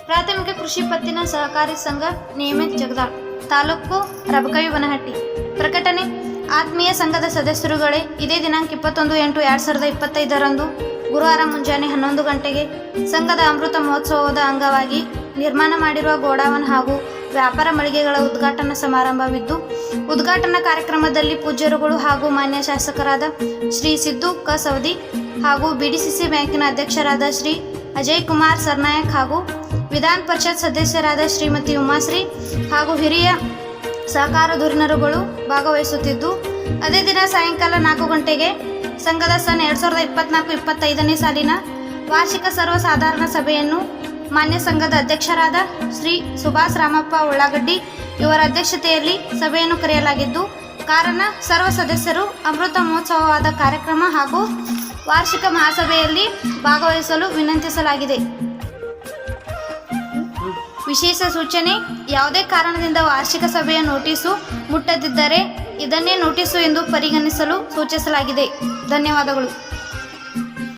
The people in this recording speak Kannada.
ಪ್ರಾಥಮಿಕ ಕೃಷಿ ಪತ್ತಿನ ಸಹಕಾರಿ ಸಂಘ ನಿಯಮಿತ ಜಗದಾಳ್, ತಾಲೂಕು ರಬಕವಿಬನಹಟ್ಟಿ. ಪ್ರಕಟಣೆ: ಆತ್ಮೀಯ ಸಂಘದ ಸದಸ್ಯರುಗಳೇ, ಇದೇ ದಿನಾಂಕ 21/8/2025 ಗುರುವಾರ ಮುಂಜಾನೆ 11 ಗಂಟೆಗೆ ಸಂಘದ ಅಮೃತ ಮಹೋತ್ಸವದ ಅಂಗವಾಗಿ ನಿರ್ಮಾಣ ಮಾಡಿರುವ ಗೋಡಾವನ್ ಹಾಗೂ ವ್ಯಾಪಾರ ಮಳಿಗೆಗಳ ಉದ್ಘಾಟನಾ ಸಮಾರಂಭವಿದ್ದು, ಉದ್ಘಾಟನಾ ಕಾರ್ಯಕ್ರಮದಲ್ಲಿ ಪೂಜ್ಯರುಗಳು ಹಾಗೂ ಮಾನ್ಯ ಶಾಸಕರಾದ ಶ್ರೀ ಸಿದ್ದು ಕ ಸವದಿ ಹಾಗೂ BDCC ಬ್ಯಾಂಕಿನ ಅಧ್ಯಕ್ಷರಾದ ಶ್ರೀ ಅಜಯ್ ಕುಮಾರ್ ಸರ್ನಾಯಕ್ ಹಾಗೂ ವಿಧಾನ ಪರಿಷತ್ ಸದಸ್ಯರಾದ ಶ್ರೀಮತಿ ಉಮಾಶ್ರೀ ಹಾಗೂ ಹಿರಿಯ ಸಹಕಾರ ಧುರೀಣರುಗಳು ಭಾಗವಹಿಸುತ್ತಿದ್ದು, ಅದೇ ದಿನ ಸಾಯಂಕಾಲ 4 ಗಂಟೆಗೆ ಸಂಘದ ಸನ್ 2024-25ನೇ ಸಾಲಿನ ವಾರ್ಷಿಕ ಸರ್ವ ಸಾಧಾರಣ ಸಭೆಯನ್ನು ಮಾನ್ಯ ಸಂಘದ ಅಧ್ಯಕ್ಷರಾದ ಶ್ರೀ ಸುಭಾಷ್ ರಾಮಪ್ಪ ಉಳ್ಳಾಗಡ್ಡಿ ಇವರ ಅಧ್ಯಕ್ಷತೆಯಲ್ಲಿ ಸಭೆಯನ್ನು ಕರೆಯಲಾಗಿದ್ದು, ಕಾರಣ ಸರ್ವ ಸದಸ್ಯರು ಅಮೃತ ಮಹೋತ್ಸವವಾದ ಕಾರ್ಯಕ್ರಮ ಹಾಗೂ ವಾರ್ಷಿಕ ಮಹಾಸಭೆಯಲ್ಲಿ ಭಾಗವಹಿಸಲು ವಿನಂತಿಸಲಾಗಿದೆ. ವಿಶೇಷ ಸೂಚನೆ: ಯಾವುದೇ ಕಾರಣದಿಂದ ವಾರ್ಷಿಕ ಸಭೆಯ ನೋಟಿಸು ಮುಟ್ಟದಿದ್ದರೆ ಇದನ್ನೇ ನೋಟಿಸು ಎಂದು ಪರಿಗಣಿಸಲು ಸೂಚಿಸಲಾಗಿದೆ. ಧನ್ಯವಾದಗಳು.